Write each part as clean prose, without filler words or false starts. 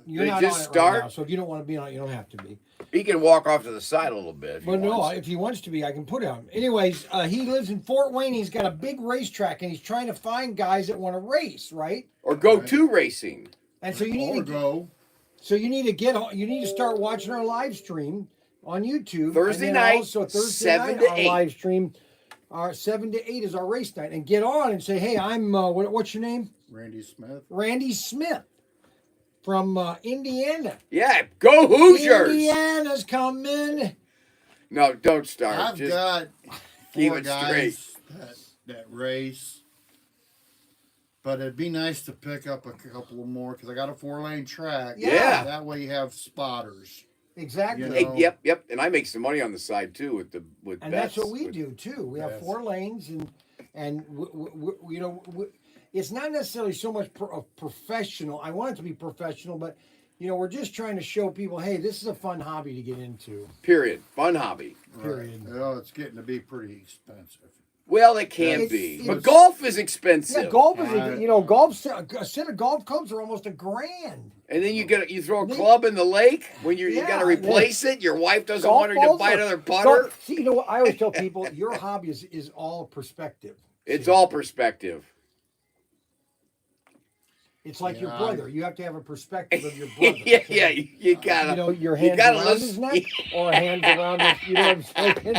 You're not just on it start. right now, so if you don't want to be on it, you don't have to be. He can walk off to the side a little bit. But no, if he wants to be, I can put him. Anyways, he lives in Fort Wayne. He's got a big racetrack, and he's trying to find guys that want to race, right? Or go to racing. And so you need to go. So you need to start watching our live stream on YouTube Thursday and then night, also Thursday 7 night, to our 8. live stream. Our 7 to 8 is our race night, and get on and say, "Hey, I'm what's your name?" Randy Smith. Randy Smith from Indiana. Yeah, go Hoosiers! Indiana's coming. No, don't start. I've Just got keep four it guys straight. that race. But it'd be nice to pick up a couple more because I got a 4-lane track. Yeah. That way you have spotters. Exactly. You know? Hey, yep. And I make some money on the side too with And bets. that's what we do too. We have 4 lanes, and it's not necessarily so much professional. I want it to be professional, but we're just trying to show people, hey, this is a fun hobby to get into. Period. Fun hobby. Period. Well, it's getting to be pretty expensive. Well, it can be, but golf is expensive. Yeah, golf is a set of golf clubs are almost $1,000. And then you throw a club in the lake when you got to replace it. Your wife doesn't want her to buy another putter. See, you know what I always tell people: your hobby is all perspective. It's all perspective. It's like your brother. You have to have a perspective of your brother. yeah. You gotta. Your hands around his neck or hands around his. You know what I'm saying?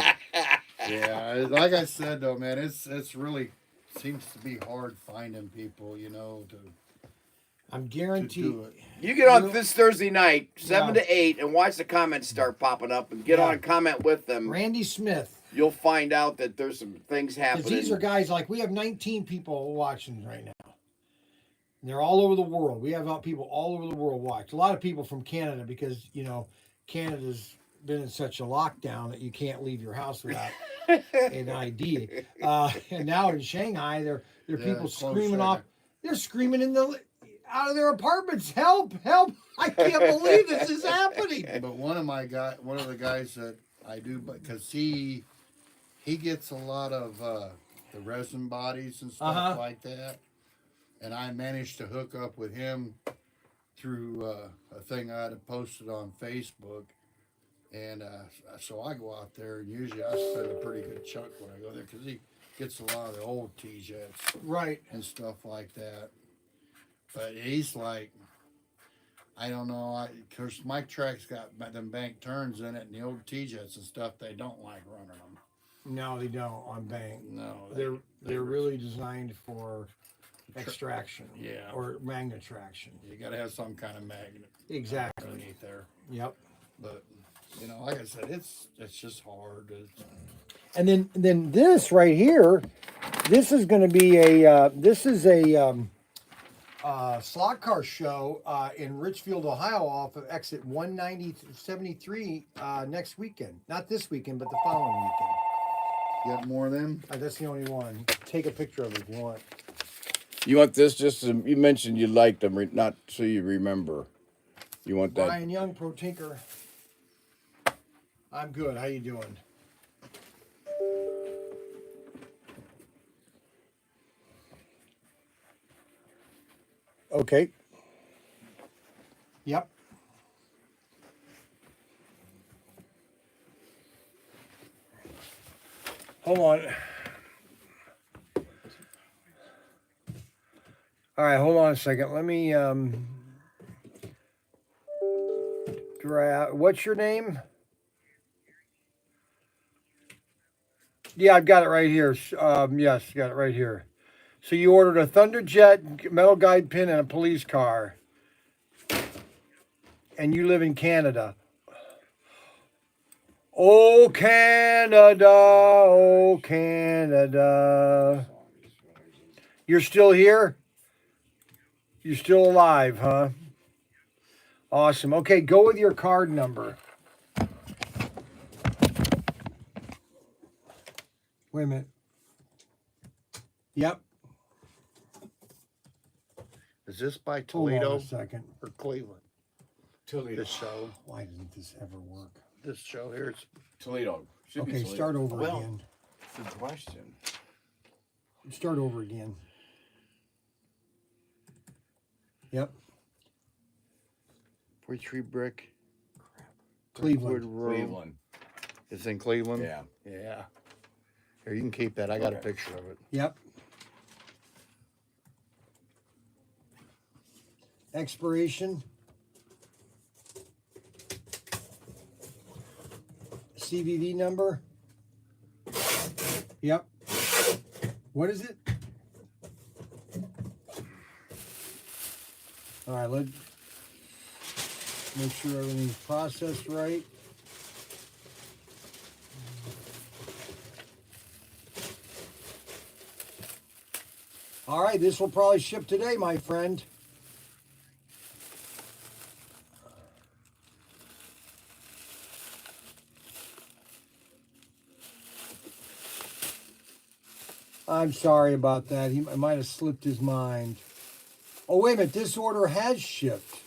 Yeah, like I said though, man, it's really seems to be hard finding people, to. I'm guaranteed. You get on this Thursday night, 7 to 8, and watch the comments start popping up, and get on and comment with them. Randy Smith. You'll find out that there's some things happening. These are guys we have 19 people watching right now. And they're all over the world. We have people all over the world watch. A lot of people from Canada because Canada's been in such a lockdown that you can't leave your house without an ID. And now in Shanghai, there are people screaming off. They're screaming out of their apartments, help! I can't believe this is happening. But one of the guys that I do, because he gets a lot of the resin bodies and stuff like that, and I managed to hook up with him through a thing I had posted on Facebook, and so I go out there, and usually I spend a pretty good chunk when I go there because he gets a lot of the old T-jets, right, and stuff like that. But he's like, I don't know, because my track's got them bank turns in it, and the old T-jets and stuff, they don't like running them. No, they don't on bank. No, they're really designed for extraction, or magnet traction. You got to have some kind of magnet, exactly, underneath there. Yep. But like I said, it's just hard. And then this right here, this is going to be a slot car show in Richfield, Ohio, off of exit 190-73 next weekend. Not this weekend, but the following weekend. You got more of them? That's the only one. Take a picture of it if you want. You want this? You mentioned you liked them, not so you remember. You want that? Brian Young, Pro Tinker. I'm good. How you doing? Okay. Yep. Hold on. All right, hold on a second. Let me what's your name? Yeah, I've got it right here. Yes, got it right here. So you ordered a Thunderjet metal guide pin and a police car. And you live in Canada. Oh, Canada, oh, Canada. You're still here? You're still alive, huh? Awesome. Okay, go with your card number. Wait a minute. Yep. Is this by Toledo? Hold on a second. Or Cleveland? Toledo. This show. Why doesn't this ever work? This show here, it's Toledo. Should be Toledo. Start over again. Good question. Start over again. Yep. 43 brick. Cleveland. Wood Road. Cleveland. It's in Cleveland? Yeah. Yeah. Here, you can keep that. I got a Okay. picture of it. Yep. Expiration. CVV number. Yep. What is it? All right, let's make sure everything's processed right. All right, this will probably ship today, my friend. I'm sorry about that. He might have slipped his mind. Oh, wait a minute. This order has shipped.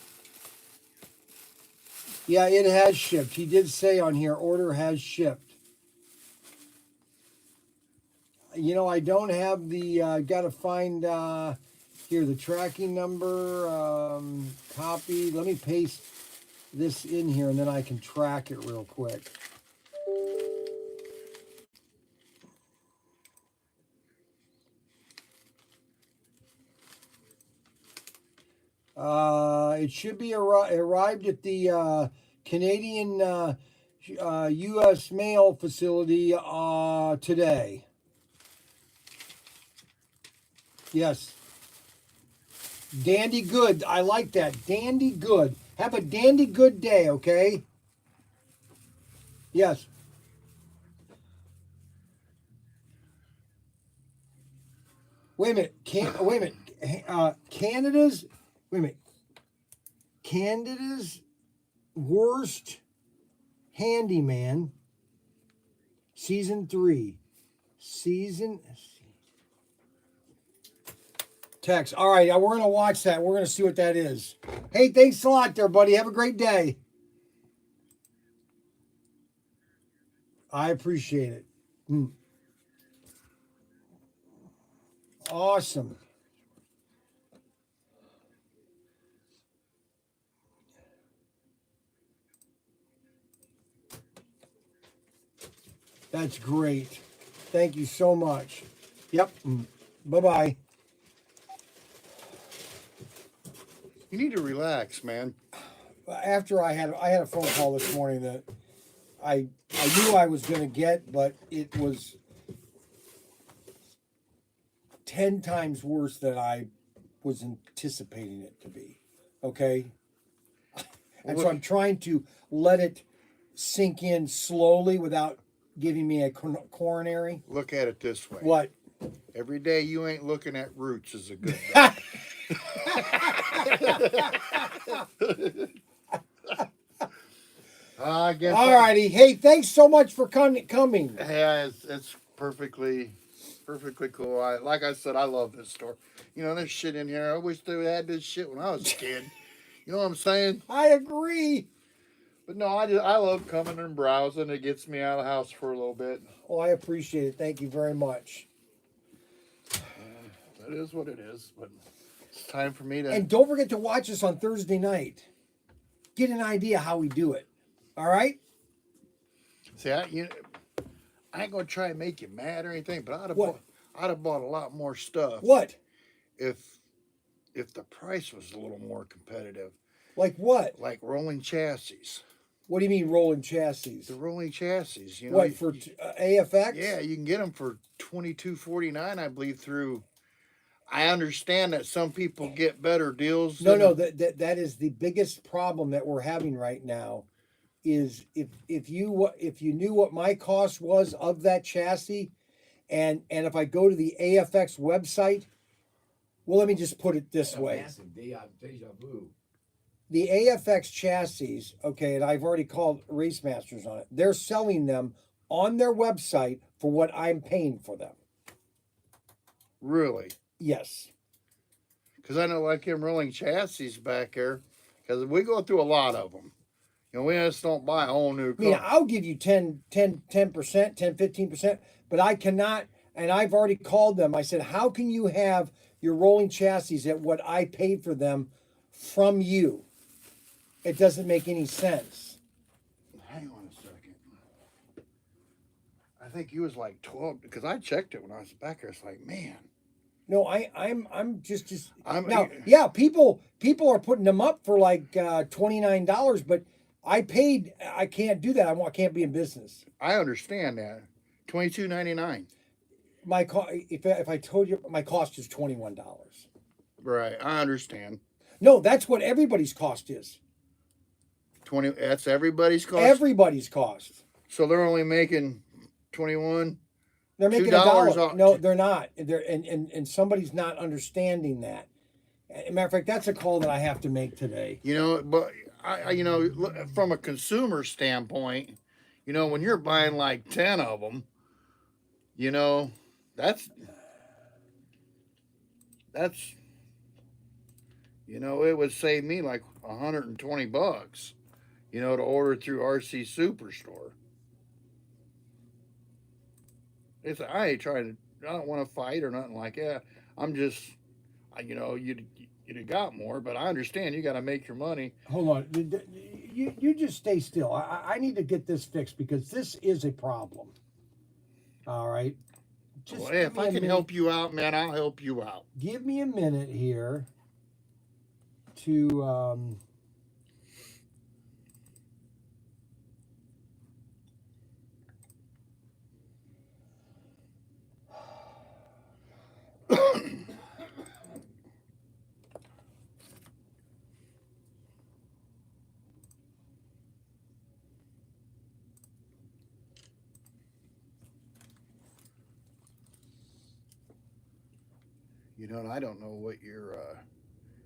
Yeah, it has shipped. He did say on here, order has shipped. You know, I don't have the, got to find, here, the tracking number, copy. Let me paste this in here and then I can track it real quick. It should be arrived at the Canadian U.S. mail facility today. Yes. Dandy good. I like that. Dandy good. Have a dandy good day, okay? Yes. Wait a minute. Wait a minute. Canada's. Wait a minute. Canada's worst handyman. Season 3. Text. All right, we're going to watch that. We're going to see what that is. Hey, thanks a lot there, buddy. Have a great day. I appreciate it. Awesome. That's great. Thank you so much. Yep. Bye-bye. You need to relax, man. After I had a phone call this morning that I knew I was going to get, but it was 10 times worse than I was anticipating it to be. Okay? And so I'm trying to let it sink in slowly without giving me a coronary. Look at it this way. What? Every day you ain't looking at roots is a good day. I guess. All righty. Hey, thanks so much for coming. Yeah, it's perfectly cool. Like I said, I love this store. You know, there's shit in here. I wish they had this shit when I was a kid. You know what I'm saying? I agree. But no, I love coming and browsing. It gets me out of the house for a little bit. Oh, I appreciate it. Thank you very much. That is what it is. But it's time for me to. And don't forget to watch us on Thursday night. Get an idea how we do it. All right? See, I ain't gonna try and make you mad or anything, but I'd have bought a lot more stuff. What? If the price was a little more competitive. Like what? Like rolling chassis. What do you mean rolling chassis? The rolling chassis, you know. What, for AFX? Yeah, you can get them for $22.49, I believe. Through. I understand that some people get better deals. No, that is the biggest problem that we're having right now. Is if you knew what my cost was of that chassis, and if I go to the AFX website, well, let me just put it this way. Massive deja vu. The AFX chassis, okay, and I've already called Race Masters on it. They're selling them on their website for what I'm paying for them. Really? Yes. Because I know, like them rolling chassis back there, because we go through a lot of them. You know, we just don't buy a whole new car. I mean, I'll give you 10%, 15%, but I cannot, and I've already called them. I said, how can you have your rolling chassis at what I paid for them from you? It doesn't make any sense. Hang on a second. I think he was like 12 because I checked it when I was back there. It's like, man. No, I'm just I'm now. Yeah, people are putting them up for like $29, but I paid. I can't do that. I can't be in business. I understand that. $22.99. My if I told you my cost is $21. Right, I understand. No, that's what everybody's cost is. 20. That's everybody's cost. Everybody's cost. So they're only making 21. They're making $2 $1. off. No, they're not. And somebody's not understanding that. As a matter of fact, that's a call that I have to make today. You know, but from a consumer standpoint, when you're buying like 10 of them, that's it would save me like $120, to order through RC Superstore. I ain't trying to. I don't want to fight or nothing like that. I'm just, you'd have got more, but I understand you got to make your money. Hold on, you just stay still. I need to get this fixed because this is a problem. All right. Well, hey, if I can help you out, man, I'll help you out. Give me a minute here to And I don't know what your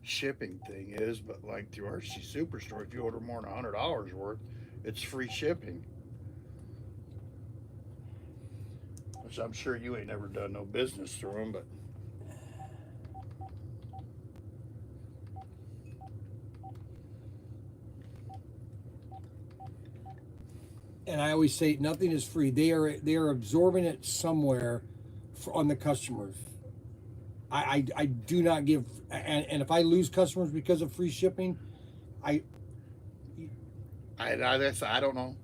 shipping thing is, but like through RC Superstore, if you order more than $100 worth, it's free shipping. Which I'm sure you ain't never done no business through them, but. and I always say nothing is free. They are absorbing it somewhere on the customers. I do not give, and if I lose customers because of free shipping, I don't know.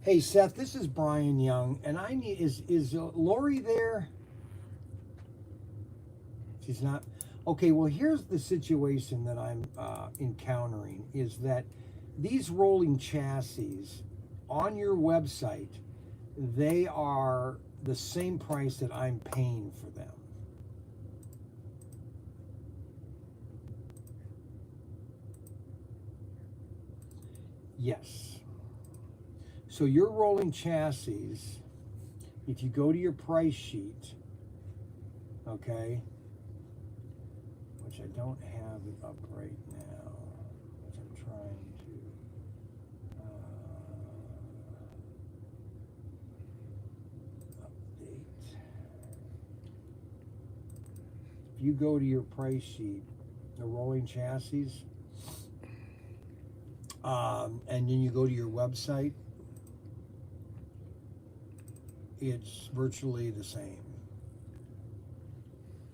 Hey Seth, this is Brian Young, and I need is Lori there? She's not. Okay, well here's the situation that I'm encountering is that these rolling chassis on your website, they are the same price that I'm paying for them. Yes. So your rolling chassis, if you go to your price sheet, okay, which I don't have it up right now, which I'm trying to, update. If you go to your price sheet, the rolling chassis, and then you go to your website, it's virtually the same.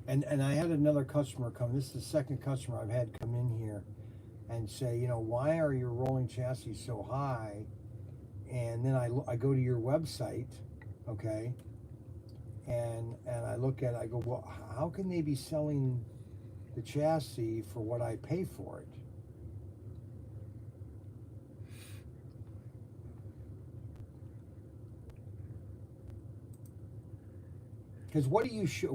And I had another customer come. This is the second customer I've had come in here and say, why are your rolling chassis so high? And then I go to your website, okay, and I look at it, I go, well, how can they be selling the chassis for what I pay for it? Because what do you show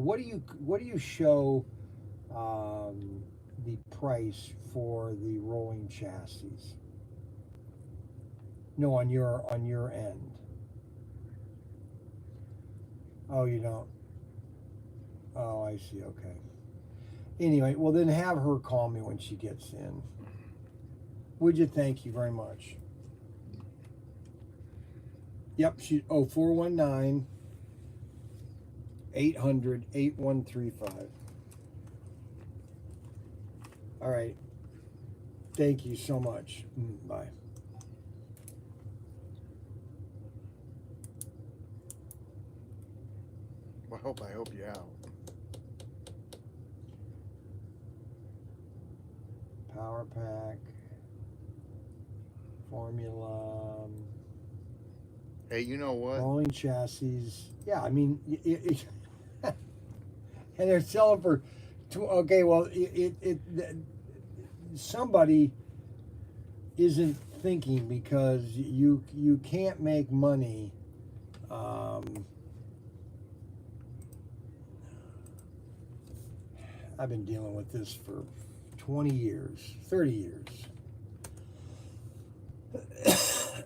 the price for the rolling chassis? No, on your end. Oh, you don't. Oh, I see. Okay. Anyway, well then have her call me when she gets in. Would you? Thank you very much. Yep. 419 800 8135. All right. Thank you so much. Bye. Well, I hope you out. Power pack. Formula. Hey, you know what? Rolling chassis. Yeah, I mean, and they're selling for. Okay, well, somebody isn't thinking because you can't make money. I've been dealing with this for 20 years, 30 years.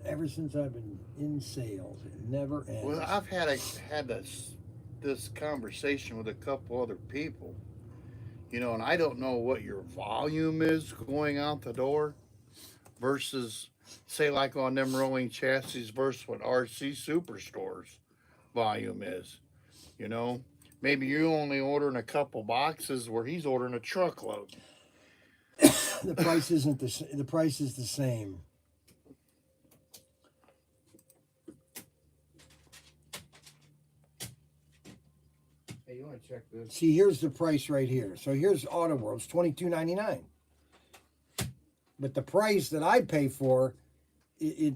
Ever since I've been in sales, it never ends. Well, I've had this conversation with a couple other people, and I don't know what your volume is going out the door versus, say, like on them rolling chassis versus what RC Superstore's volume is. You know, maybe you only ordering a couple boxes where he's ordering a truckload. The price isn't the price is the same. Hey, you want to check this? See, here's the price right here. So here's Auto World's $22.99. But the price that I pay for, it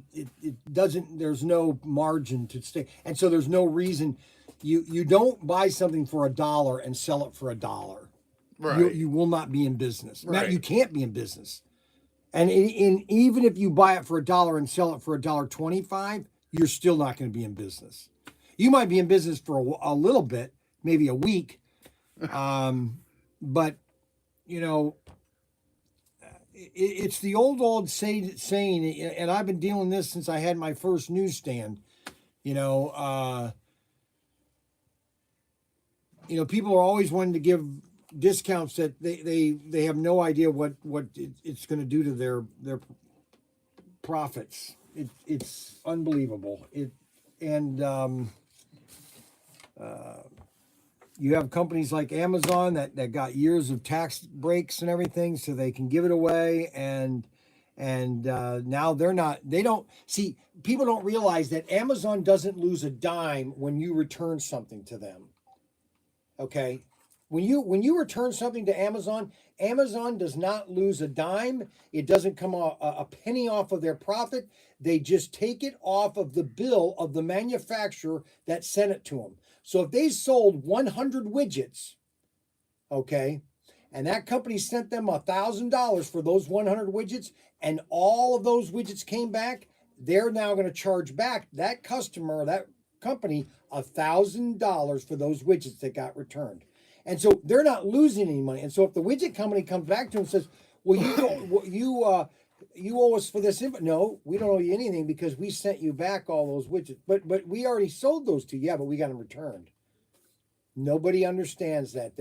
doesn't. There's no margin to stay, and so there's no reason. You don't buy something for $1 and sell it for $1. Right. You will not be in business. Right. Now, you can't be in business. And even if you buy it for $1 and sell it for $1.25, you're still not going to be in business. You might be in business for a little bit, maybe a week, but it's the old saying, and I've been dealing this since I had my first newsstand. People are always wanting to give discounts that they have no idea what it's going to do to their profits. It's unbelievable. You have companies like Amazon that got years of tax breaks and everything, so they can give it away, and now people don't realize that Amazon doesn't lose a dime when you return something to them. Okay, when you return something to Amazon does not lose a dime. It doesn't come a penny off of their profit. They just take it off of the bill of the manufacturer that sent it to them. So if they sold 100 widgets, okay, and that company sent them $1,000 for those 100 widgets, and all of those widgets came back, they're now going to charge back that customer or that company $1,000 for those widgets that got returned. And so they're not losing any money. And so if the widget company comes back to them and says, well, you owe us for this. No, we don't owe you anything because we sent you back all those widgets. But we already sold those to you. Yeah, but we got them returned. Nobody understands that.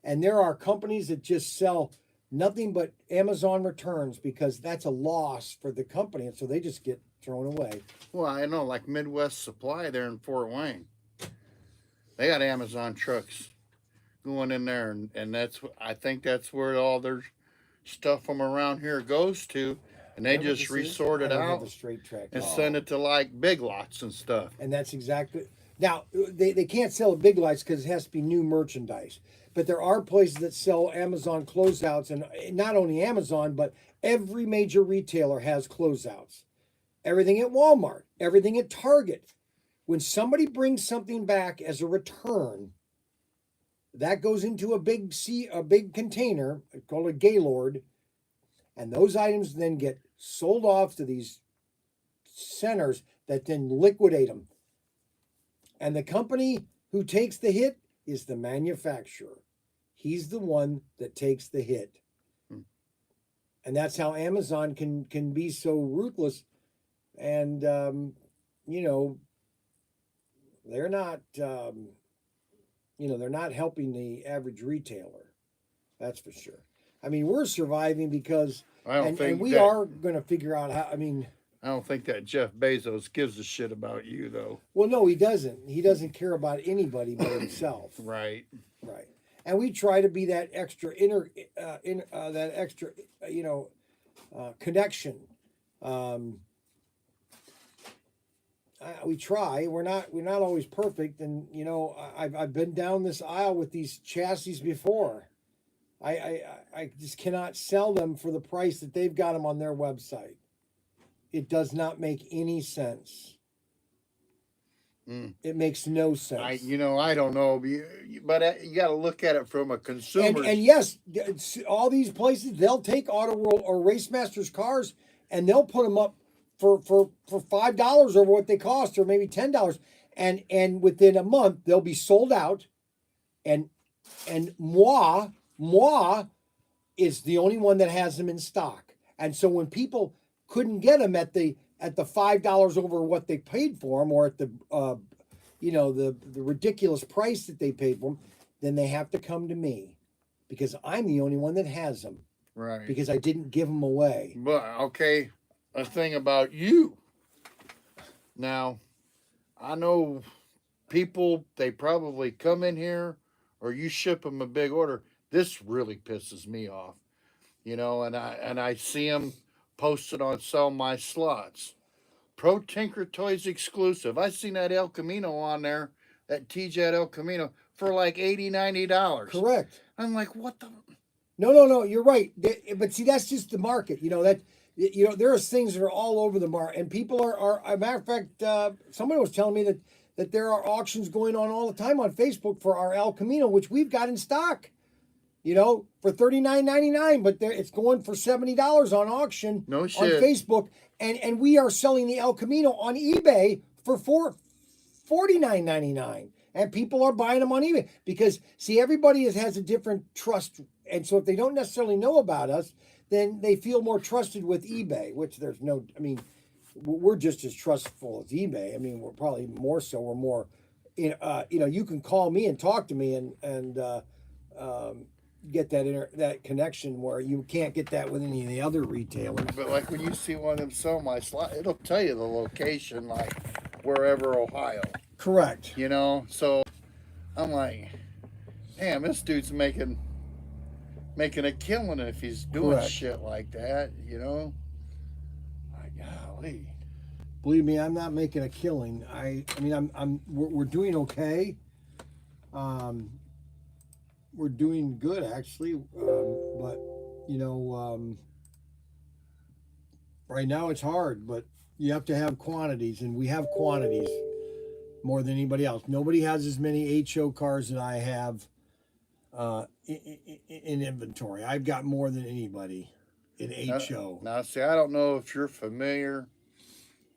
And there are companies that just sell nothing but Amazon returns because that's a loss for the company. And so they just get thrown away. Well, I know, like Midwest Supply there in Fort Wayne. They got Amazon trucks going in there, and I think that's where all their stuff from around here goes to, and they just resort it out and send it to like Big Lots and stuff. And that's exactly. Now, they can't sell at Big Lots because it has to be new merchandise. But there are places that sell Amazon closeouts, and not only Amazon, but every major retailer has closeouts. Everything at Walmart, everything at Target. When somebody brings something back as a return, that goes into a big container called a Gaylord, and those items then get sold off to these centers that then liquidate them. And the company who takes the hit is the manufacturer. He's the one that takes the hit. And that's how Amazon can be so ruthless. And, they're not, they're not helping the average retailer. That's for sure. I mean, we're surviving because, and we are going to figure out how, I don't think that Jeff Bezos gives a shit about you, though. Well, no, he doesn't. He doesn't care about anybody but himself. Right. Right. And we try to be that extra connection. We try. We're not always perfect, and I've been down this aisle with these chassis before. I just cannot sell them for the price that they've got them on their website. It does not make any sense. Mm. It makes no sense. I don't know, but you got to look at it from a consumer. And yes, all these places, they'll take Auto World or Race Masters cars and they'll put them up for $5 over what they cost, or maybe $10, and within a month they'll be sold out. And moi is the only one that has them in stock. And so when people couldn't get them at the $5 over what they paid for them, or at the the ridiculous price that they paid for them, then they have to come to me, because I'm the only one that has them. Right. Because I didn't give them away. But okay, a thing about you. Now, I know people, they probably come in here or you ship them a big order. This really pisses me off. And I see them posted on Sell My Slots. ProTinkerToys exclusive. I seen that El Camino on there, that T-Jet El Camino, for like $80, $90. Correct. I'm like, what the? No, you're right. But see, that's just the market. There are things that are all over the market, and people are. As a matter of fact, somebody was telling me that there are auctions going on all the time on Facebook for our El Camino, which we've got in stock. For $39.99, but it's going for $70 on auction. No shit. On Facebook, and we are selling the El Camino on eBay for $49.99, and people are buying them on eBay because, see, everybody has a different trust, and so if they don't necessarily know about us, then they feel more trusted with eBay, which there's no. I mean, we're just as trustful as eBay. I mean, we're probably more so. We're more, you can call me and talk to me and get that connection where you can't get that with any of the other retailers. But like when you see one of them Sell My Slot, it'll tell you the location, like wherever Ohio. Correct. So I'm like, damn, this dude's making a killing if he's doing Correct. shit like that. Like, golly. Believe me, I'm not making a killing. We're doing okay. We're doing good, actually, but right now it's hard. But you have to have quantities, and we have quantities more than anybody else. Nobody has as many HO cars that I have in inventory. I've got more than anybody in HO. Now, see, I don't know if you're familiar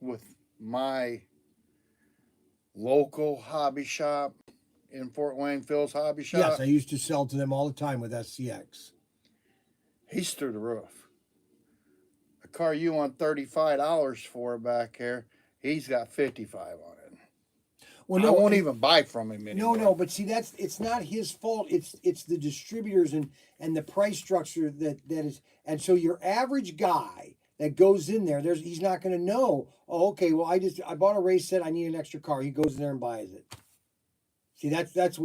with my local hobby shop in Fort Wayne, Phil's Hobby Shop. Yes, I used to sell to them all the time with SCX. He's through the roof. A car you want $35 for back here, he's got $55 on it. Well, no, I won't even buy from him anymore. No, but see, it's not his fault. It's the distributors and the price structure that is. And so your average guy that goes in there, he's not going to know. Oh, okay. Well, I bought a race set. I need an extra car. He goes in there and buys it. See, that's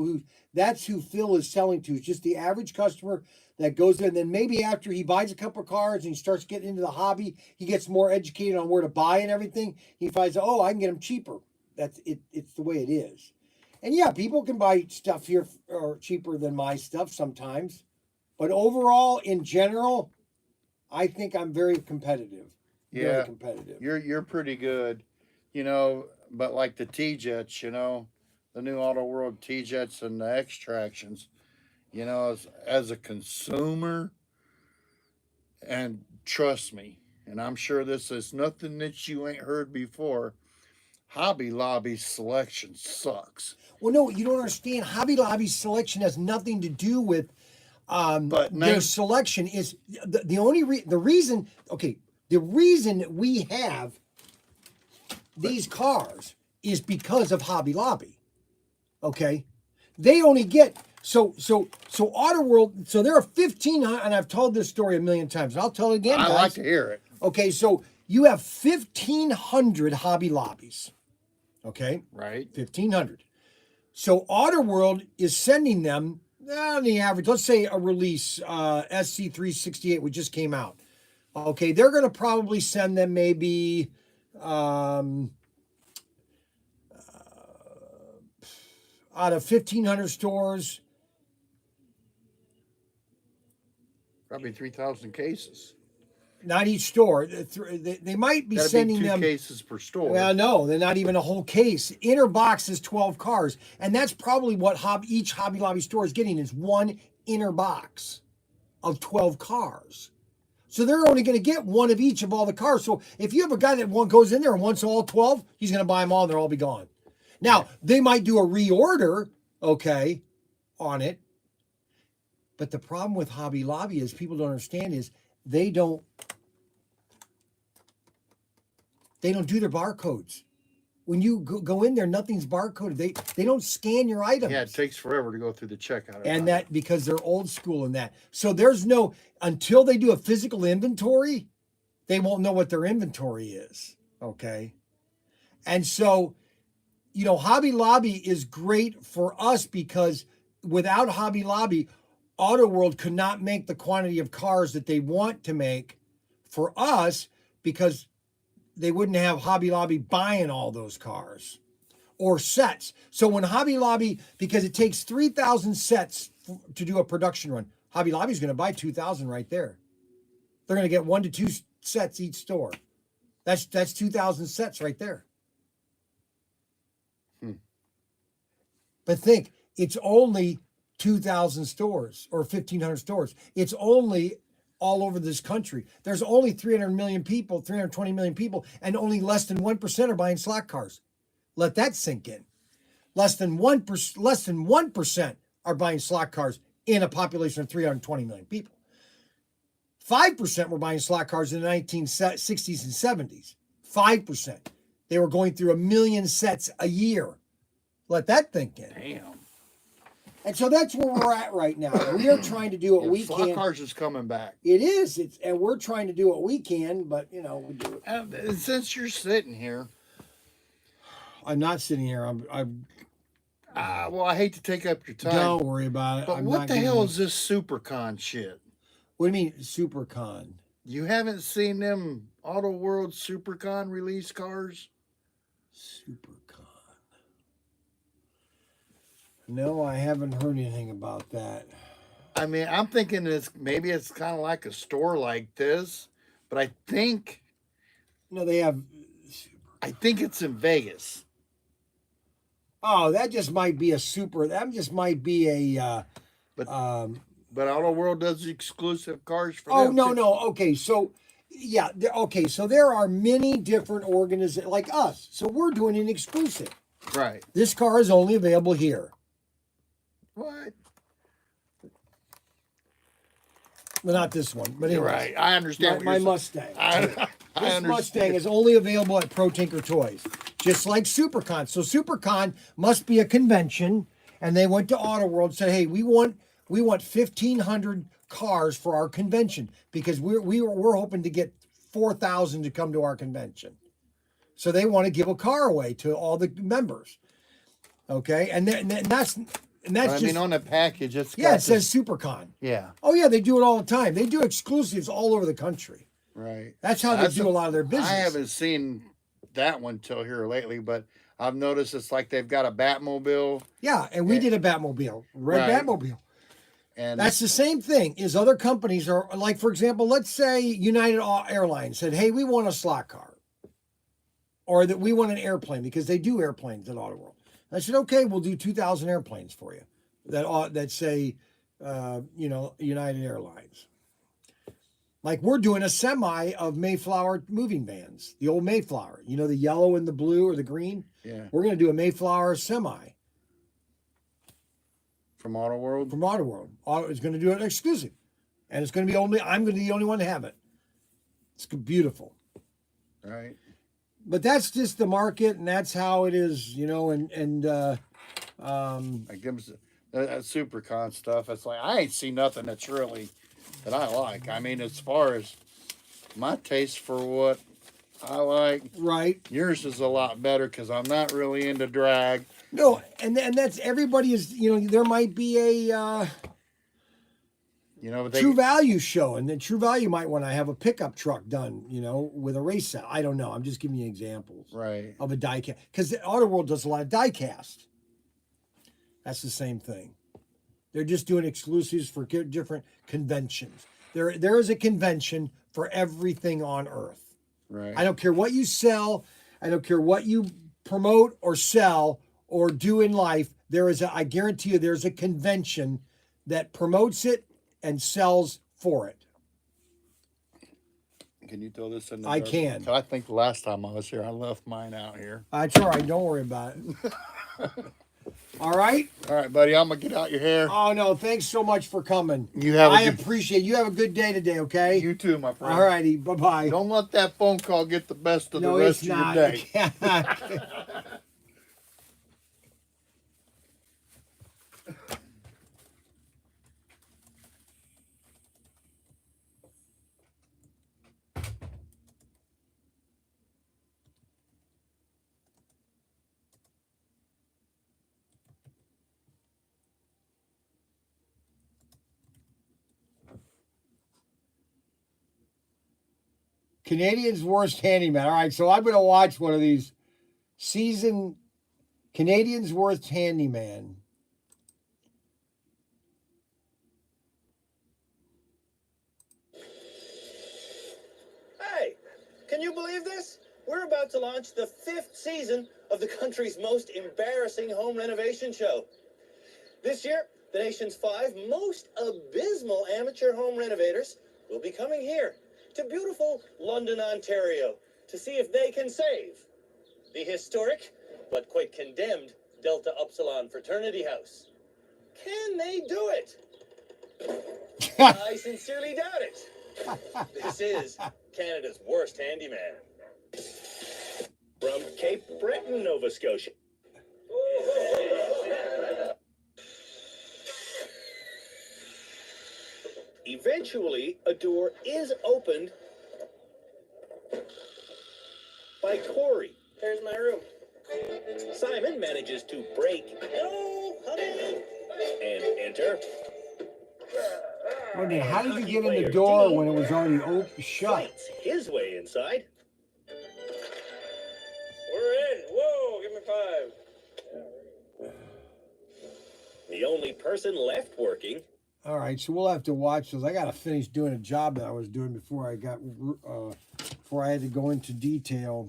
who Phil is selling to. It's just the average customer that goes there, and then maybe after he buys a couple of cars and he starts getting into the hobby, he gets more educated on where to buy and everything. He finds, oh, I can get them cheaper. That's it. It's the way it is. And yeah, people can buy stuff here or cheaper than my stuff sometimes, but overall, in general, I think I'm very competitive. Yeah, very competitive. You're pretty good, But like the T-Jets, the new Auto World T-Jets and the Extractions, as a consumer, and trust me, and I'm sure this is nothing that you ain't heard before, Hobby Lobby's selection sucks. Well, no, you don't understand. Hobby Lobby's selection has nothing to do with their selection. Is the reason we have these cars is because of Hobby Lobby. Okay, they only get so Auto World. So there are 1,500, and I've told this story a million times. I'll tell it again. I like to hear it. Okay, so you have 1,500 Hobby Lobbies. Okay, right, 1,500. So Auto World is sending them on the average. Let's say a release SC368, which just came out. Okay, they're going to probably send them maybe. Out of 1,500 stores, probably 3,000 cases. Not each store. They might be That'd sending be two them. cases per store. Well, no, they're not even a whole case. Inner box is 12 cars, and that's probably what each Hobby Lobby store is getting is one inner box of 12 cars. So they're only going to get one of each of all the cars. So if you have a guy that one goes in there and wants all 12, he's going to buy them all and they'll all be gone. Now, they might do a reorder, okay, on it. But the problem with Hobby Lobby is people don't understand is they don't do their barcodes. When you go in there, nothing's barcoded. They don't scan your items. Yeah, it takes forever to go through the checkout. And that because they're old school in that. So there's no, until they do a physical inventory, they won't know what their inventory is. Okay. And so, you know, Hobby Lobby is great for us because without Hobby Lobby, Auto World could not make the quantity of cars that they want to make for us because they wouldn't have Hobby Lobby buying all those cars or sets. So when Hobby Lobby, because it takes 3,000 sets to do a production run, Hobby Lobby's going to buy 2,000 right there. They're going to get 1 to 2 sets each store. That's 2,000 sets right there. But think, it's only 2,000 stores or 1,500 stores. It's only all over this country. There's only 300 million people, 320 million people, and only less than 1% are buying slot cars. Let that sink in. Less than 1% are buying slot cars in a population of 320 million people. 5% were buying slot cars in the 1960s and 70s. 5%. They were going through 1 million sets a year. Let that think in. Damn. And so that's where we're at right now. We are trying to do what we slot can. cars is coming back. It is. And we're trying to do what we can, but you know, we do it. And since you're sitting here, I'm not sitting here. I'm well, I hate to take up your time. Don't worry about it. But what the hell is this SuperCon shit? What do you mean, SuperCon? You haven't seen them Auto World SuperCon release cars? SuperCon. No, I haven't heard anything about that. I mean, I'm thinking maybe it's kind of like a store like this, but I think they have. I think it's in Vegas. Oh, that just might be That just might be a. But Auto World does exclusive cars for Oh them no, too. no. Okay, so yeah, okay. So there are many different organizations like us. So we're doing an exclusive. Right. This car is only available here. What? Well, not this one, but You're anyways, right. I understand. My Mustang. I This understand. Mustang is only available at ProTinkerToys, just like SuperCon. So SuperCon must be a convention, and they went to Auto World and said, "Hey, we want 1,500 cars for our convention because we're hoping to get 4,000 to come to our convention. So they want to give a car away to all the members." Okay, and that's I mean, on the package, it says SuperCon. Yeah. Oh yeah, they do it all the time. They do exclusives all over the country. Right. That's how they do a lot of their business. I haven't seen that one till here lately, but I've noticed it's like they've got a Batmobile. Yeah, and we did a Batmobile, red Right. Batmobile. And that's the same thing. Is other companies are like, for example, let's say United Airlines said, "Hey, we want a slot car," or that we want an airplane because they do airplanes at Auto World. I said, "Okay, we'll do 2,000 airplanes for you that say, United Airlines." Like we're doing a semi of Mayflower moving vans, the old Mayflower, the yellow and the blue or the green. Yeah. We're going to do a Mayflower semi. From Auto World? From Auto World. Auto is going to do it exclusive. And it's going to be I'm going to be the only one to have it. It's beautiful. Right. But that's just the market, and that's how it is, like them that SuperCon stuff. It's like I ain't seen nothing that's really that I like. I mean, as far as my taste for what I like, right? Yours is a lot better because I'm not really into drag. No, and that's everybody is. There might be a True Value show, and then True Value might want to have a pickup truck done, with a race set. I don't know. I'm just giving you examples, right? Of a die cast because the Auto World does a lot of die cast. That's the same thing. They're just doing exclusives for different conventions. There is a convention for everything on earth. Right. I don't care what you sell. I don't care what you promote or sell or do in life. I guarantee you, there's a convention that promotes it and sells for it. Can you throw this in the I garbage? can. I think the last time I was here, I left mine out here. That's all right. Don't worry about it. All right. All right, buddy. I'm gonna get out your hair. Oh no! Thanks so much for coming. I appreciate. You have a good day today. Okay. You too, my friend. All righty. Bye bye. Don't let that phone call get the best of the rest of your day. Canadian's Worst Handyman. All right, so I'm going to watch one of these season Canadian's Worst Handyman. Hey, can you believe this? We're about to launch the 5th season of the country's most embarrassing home renovation show. This year, the nation's 5 most abysmal amateur home renovators will be coming here to beautiful London, Ontario, to see if they can save the historic but quite condemned Delta Upsilon fraternity house. Can they do it? I sincerely doubt it. This is Canada's Worst Handyman. From Cape Breton, Nova Scotia. Eventually, a door is opened by Corey. There's my room. Simon manages to break and enter. Wait a minute, how did you get in the door when it was already shut? Fights his way inside. We're in. Whoa, give me 5. The only person left working. All right, so we'll have to watch this. I got to finish doing a job that I was doing before before I had to go into detail.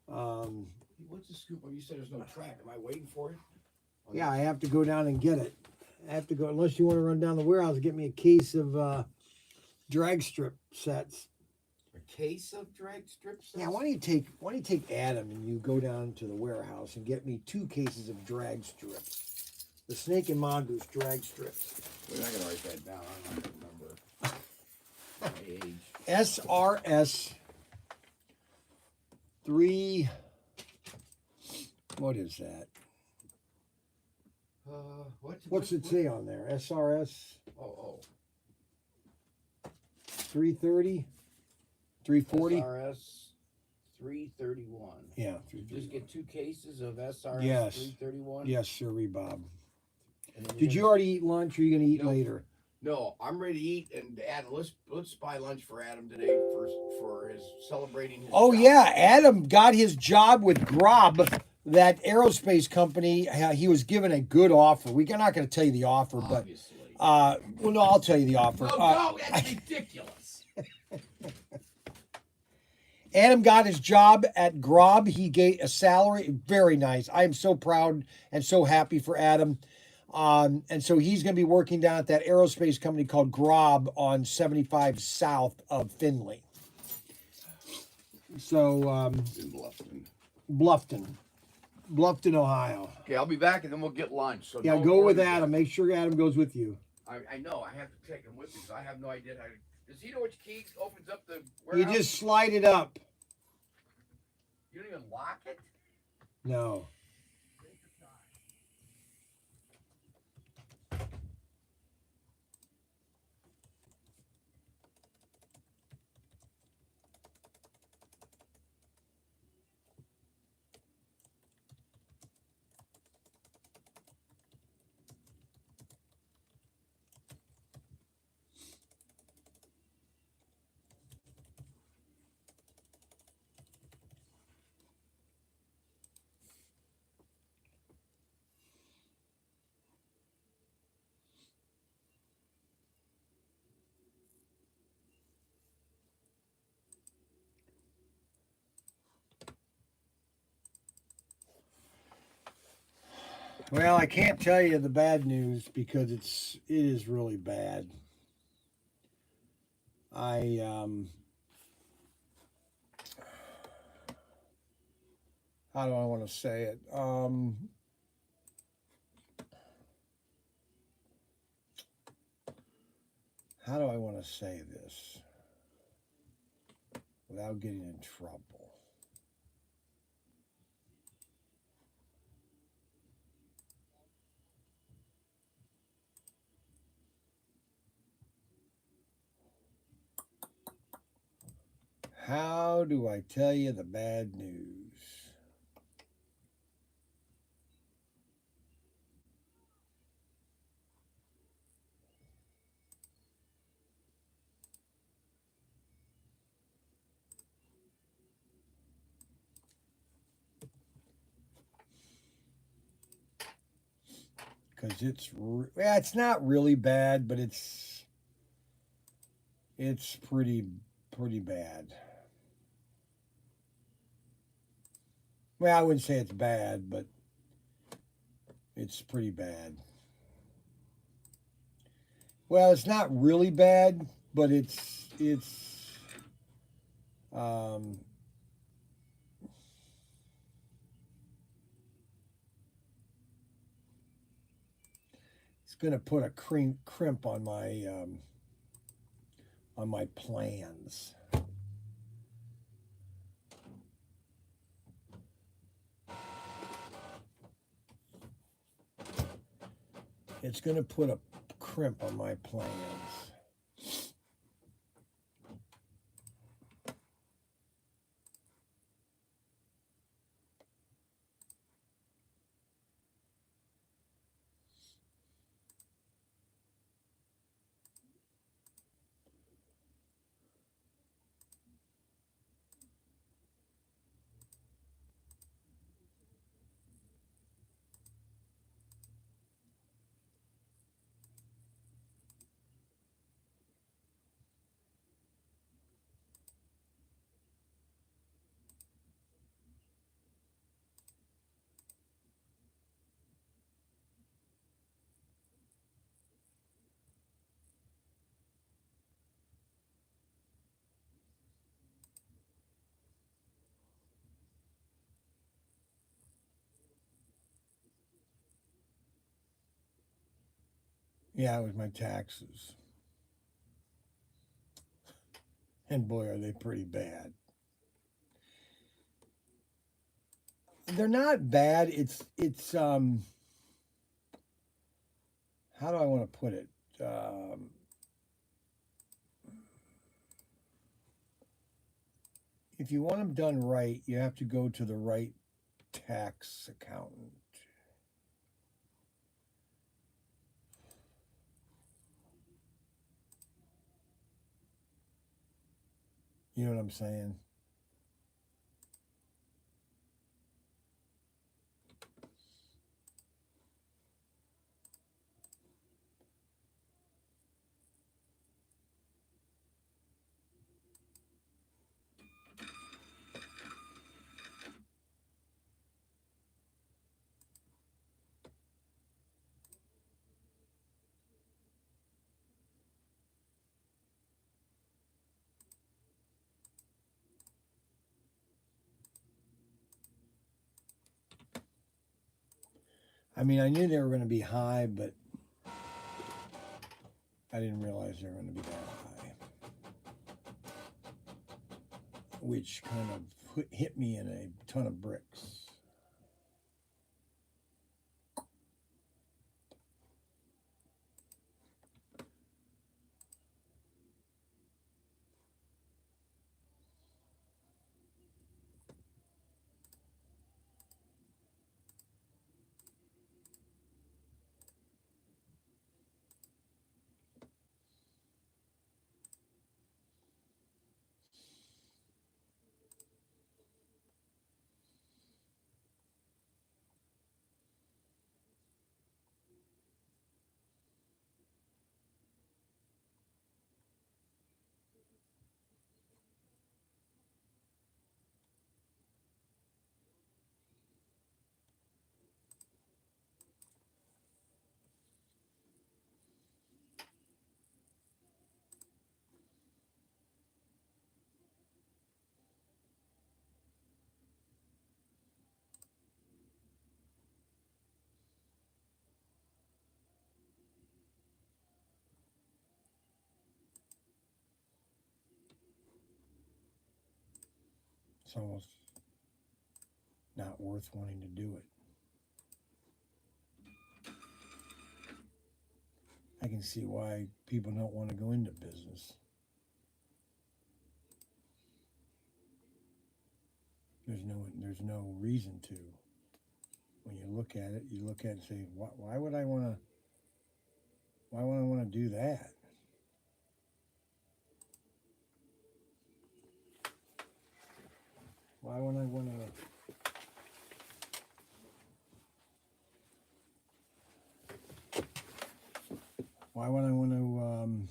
What's the scoop? You said there's no track. Am I waiting for it? Yeah, I have to go down and get it. I have to go, unless you want to run down the warehouse and get me a case of drag strip sets. A case of drag strip sets? Yeah, why don't you take Adam and you go down to the warehouse and get me 2 cases of drag strips. The Snake and Mongoose drag strips. We're not gonna write that down. I don't remember my age. SRS 3. What is that? What's it say on there? SRS Oh. 330? 340? SRS 331. Yeah. Just get 2 cases of SRS Yes. 331. Yes, sirree, Bob. And then Did you already eat lunch or are you going to eat later? No, I'm ready to eat. And Adam, let's buy lunch for Adam today for his celebrating. His Oh, job. yeah. Adam got his job with Grob, that aerospace company. He was given a good offer. We're not going to tell you the offer, Obviously. but well, no, I'll tell you the offer. No, that's ridiculous. Adam got his job at Grob. He gave a salary. Very nice. I am so proud and so happy for Adam. And so he's going to be working down at that aerospace company called Grob on 75 south of Findlay. So, In Bluffton, Ohio. Okay, I'll be back and then we'll get lunch. So Yeah, don't go with worry. Adam. Make sure Adam goes with you. I know. I have to take him with me because I have no idea how to. Does he know which key opens up the You warehouse? just slide it up. You don't even lock it? No. Well, I can't tell you the bad news because it is really bad. I how do I want to say it? How do I want to say this without getting in trouble? How do I tell you the bad news? Because it's not really bad, but it's pretty bad. Well, I wouldn't say it's bad, but it's pretty bad. Well, it's not really bad, but um, it's going to put a crimp on my plans. It's going to put a crimp on my plans. Yeah, it was my taxes. And boy, are they pretty bad. They're not bad. It's how do I want to put it? If you want them done right, you have to go to the right tax accountant. You know what I'm saying? I mean, I knew they were going to be high, but I didn't realize they were going to be that high. Which kind of hit me in a ton of bricks. it's almost not worth wanting to do it. I can see why people don't want to go into business. There's no reason to. When you look at it, and say, why would I want to do that? Why would I want to? Why would I want to?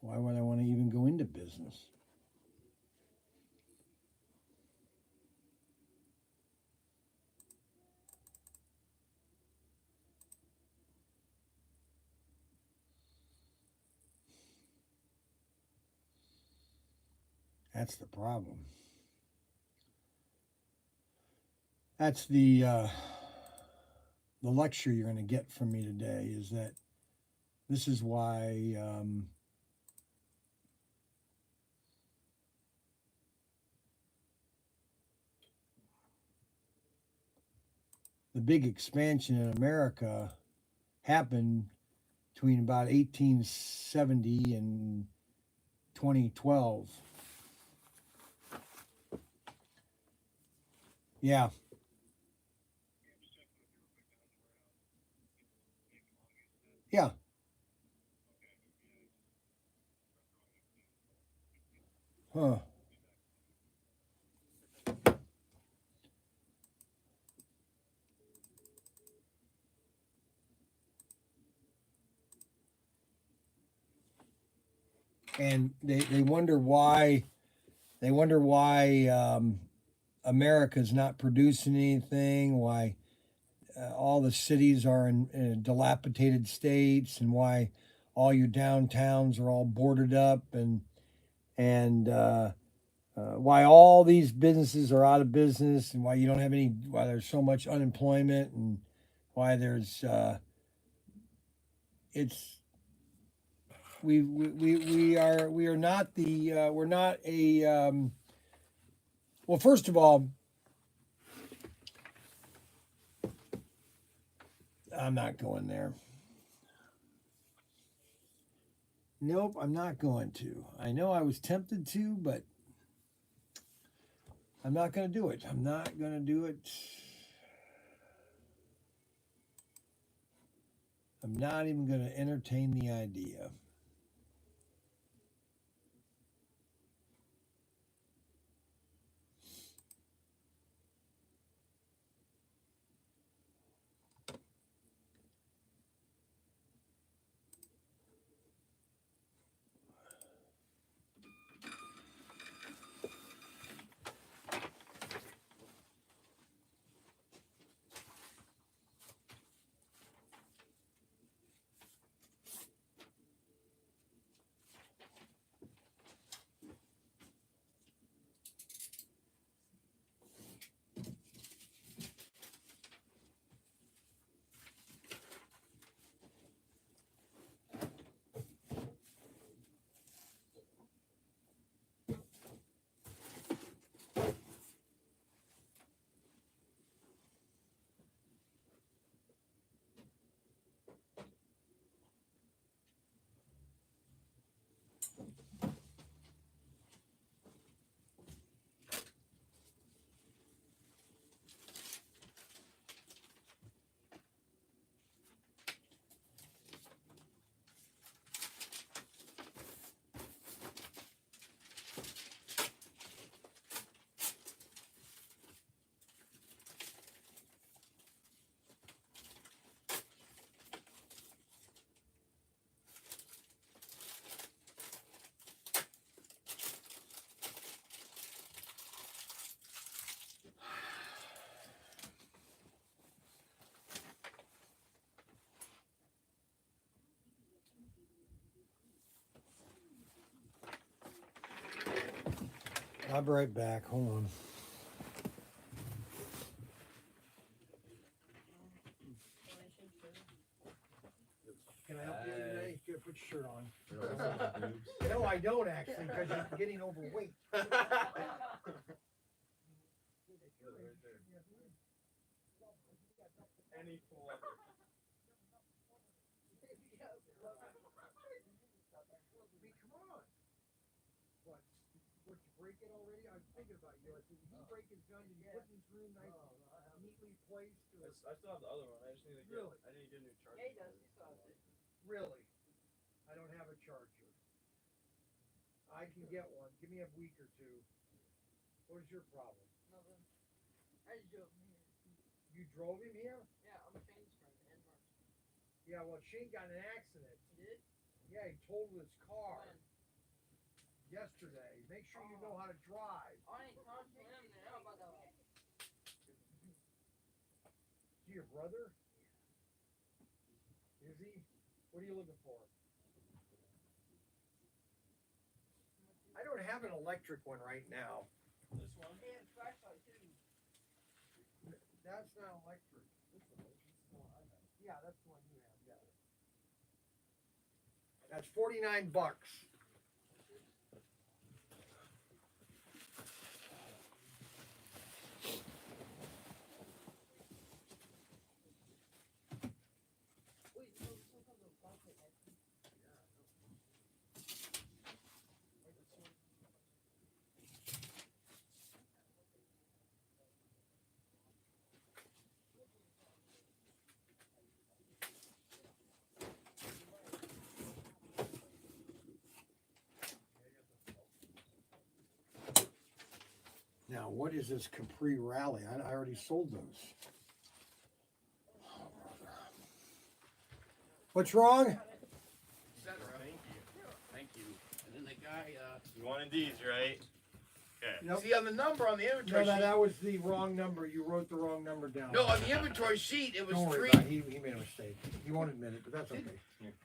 Why would I want to even go into business? That's the problem. That's the lecture you're going to get from me today. Is that this is why the big expansion in America happened between about 1870 and 2012. Yeah. Yeah. Huh. And they wonder why America's not producing anything, why all the cities are in dilapidated states, and why all your downtowns are all boarded up, and why all these businesses are out of business, and why you don't have any, why there's so much unemployment, and why there's it's we are not the we're not a well, first of all, I'm not going there. Nope, I'm not going to. I know I was tempted to, but I'm not going to do it. I'm not going to do it. I'm not even going to entertain the idea. I'll be right back. Hold on. Can I help you today? Good, put your shirt on. No, I don't actually, because you're getting overweight. Any fool ever. Come on. What? What, you break it already? I was thinking about you. I said, did you break his gun? Did you put it in his room nice, neatly placed? Or... I still have the other one. I just need to get. Really? I need to get a new charger. Yeah, he does. He still has it. Really? I don't have a charger. I can get one. Give me a week or two. What is your problem? Nothing. I just drove him here. You drove him here? Yeah, I'm Shane's friend and Mark's friend. Yeah, well, Shane got in an accident. He did? Yeah, he totaled his car When? yesterday. Make sure you know how to drive. I ain't talking to him now about that. Is he your brother? Is he? What are you looking for? I don't have an electric one right now. This one. He had a flashlight too. That's not electric. Yeah, that's the one you have. Yeah. That's $49. Wait, no, sometimes a flashlight has to. Now, what is this Capri Rally? I already sold those. Oh, brother. What's wrong? Thank you. Thank you. And then the guy, You wanted these, right? Okay. Nope. see on the number on the No, inventory sheet. that was the wrong number. You wrote the wrong number down. No, on the inventory sheet it was Don't worry 3. about it. He made a mistake. He won't admit it, but that's okay.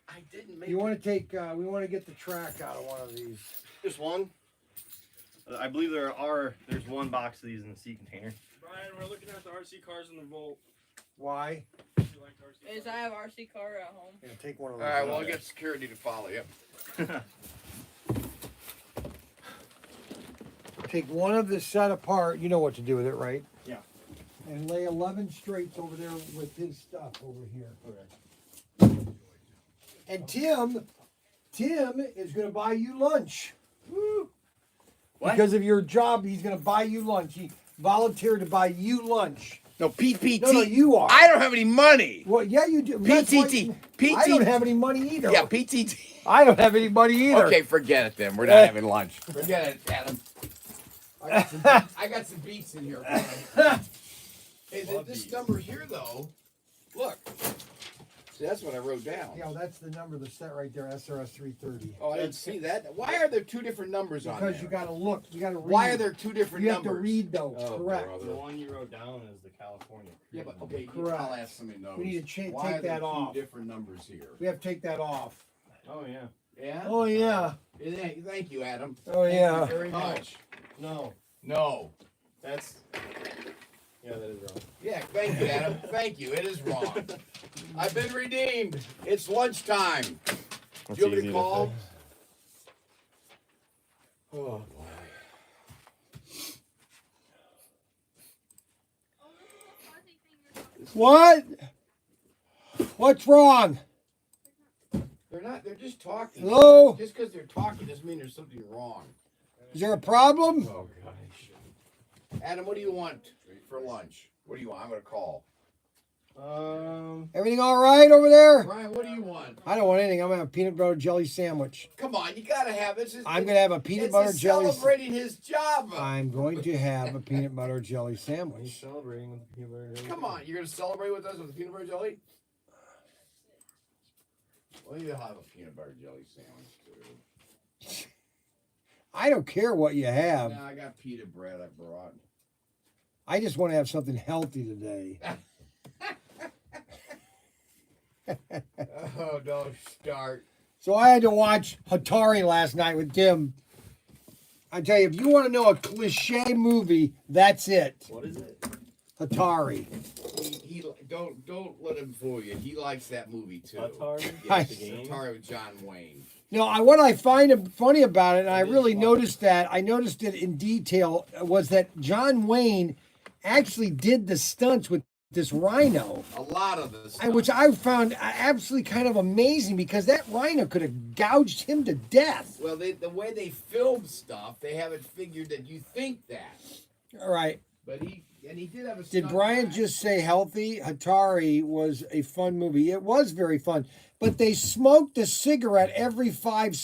I didn't make. You want to take? We want to get the track out of one of these. Just one? I believe there's one box of these in the sea container. Brian, we're looking at the RC cars in the vault. Why? You like RC Is cars? I have RC car at home. Yeah, take one of All those. right, out. well, I'll get security to follow you. Take one of this set apart. You know what to do with it, right? Yeah. And lay 11 straights over there with his stuff over here. Okay. And Tim is going to buy you lunch. Woo. What? Because of your job, he's going to buy you lunch. He volunteered to buy you lunch. No, PPT. No, you are. I don't have any money. Well, yeah, you do. That's why- PTT. I don't have any money either. Yeah, PTT. I don't have any money either. Okay, forget it then. We're not having lunch. Forget it, Adam. I got some beats in here. Hey, this number here, though, look. See, that's what I wrote down. Yeah, well, that's the number of the set right there, SRS 330. Oh, I didn't see that. Why are there 2 different numbers on there? Because you got to look. You got to read. Why are there 2 different You numbers? have to read those. Oh, correct. brother. The one you wrote down is the California. Yeah, but okay, Correct. I'll ask somebody knows. We need to Why take are there that 2 off. different numbers here? We have to take that off. Oh, yeah. Yeah? Oh yeah. Thank you, Adam. Oh yeah. Thank you very much. No, No. that's. Yeah, that is wrong. Yeah, thank you, Adam. Thank you. It is wrong. I've been redeemed. It's lunchtime. That's Do you want me easy to to call? fix. Oh, What? What's wrong? they're just talking. Hello? Just because they're talking doesn't mean there's something wrong. Is there a problem? Oh, gosh. Adam, what do you want for lunch? What do you want? I'm going to call. Everything all right over there? Brian, what do you want? I don't want anything. I'm gonna have a peanut butter jelly sandwich. Come on, you got to have this. I'm gonna have a peanut butter jelly. Celebrating his job. I'm going to have a peanut butter jelly He's sandwich. celebrating with the peanut butter. Come on, you're going to celebrate with us with a peanut butter jelly? Well, you have a peanut butter jelly sandwich, too. I don't care what you have. No, I got pita bread I brought. I just want to have something healthy today. Oh, don't start. So I had to watch Hatari last night with Tim. I tell you, if you want to know a cliche movie, that's it. What is it? Hatari. He don't let him fool you. He likes that movie too. Atari? Yes, The game? Atari with John Wayne. what I find funny about it, and I It is really funny. noticed that, I noticed it in detail, was that John Wayne actually did the stunts with this rhino, A lot of this. which I found absolutely kind of amazing because that rhino could have gouged him to death. Well, the way they film stuff, they haven't figured that you think that. All right. But he did have a. Did stunt Brian guy. just say Healthy? Hatari was a fun movie. It was very fun, but they smoked a cigarette every 5